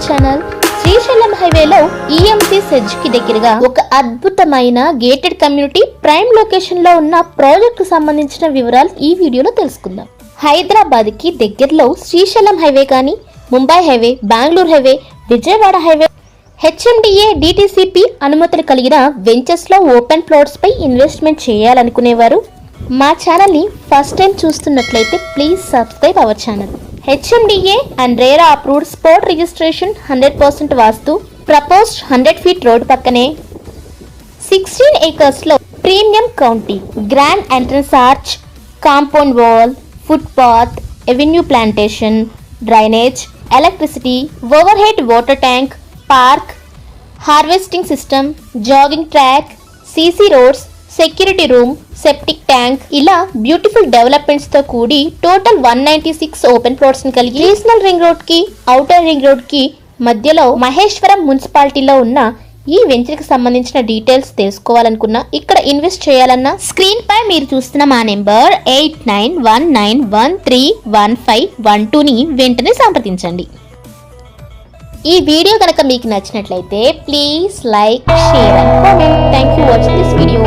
Our channel. Srisailam హైవేలో EMC SEZ కి దగ్గరగా ఒక అద్భుతమైన గేటెడ్ కమ్యూనిటీ ప్రైమ్ లొకేషన్ లో ఉన్న ప్రాజెక్ట్ కు సంబంధించిన వివరాలు ఈ వీడియోలో తెలుసుకుందాం. హైదరాబాద్ కి దగ్గరలో శ్రీశైలం హైవే కానీ, Mumbai highway, Bengaluru highway, Vijayawada highway, HMDA DTCP అనుమతులు కలిగిన వెంచర్స్ లో ఓపెన్ ప్లాట్స్ పై ఇన్వెస్ట్మెంట్ చేయాలనుకునేవారు మా ఛానల్ ని ఫస్ట్ టైం చూస్తున్నట్లయితే please subscribe our channel. HMDA and RERA approved spot registration, 100% vastu, proposed 100 feet road పక్కనే 16 acres లో premium county, grand entrance arch, compound wall, foot path, avenue plantation, drainage, electricity, over head water tank, park, harvesting system, jogging track, CC roads, security room, septic tank, ఇలా beautiful developments తో కూడి total 196 open plots ని కలిగి regional ring road కి, outer ring road కి మధ్యలో మహేశ్వరం మున్సిపాలిటీలో ఉన్న ఈ వెంచర్ కి సంబంధించిన డీటెయిల్స్ తెలుసుకోవాలనుకున్నా, ఇక్కడ ఇన్వెస్ట్ చేయాలన్నా స్క్రీన్ పై మీరు చూస్తున్న మా నెంబర్ 8919131512 ని వెంటనే సంప్రదించండి. ఈ వీడియో కనుక మీకు నచ్చినట్లయితే please like, share and comment. Thank you watching this video.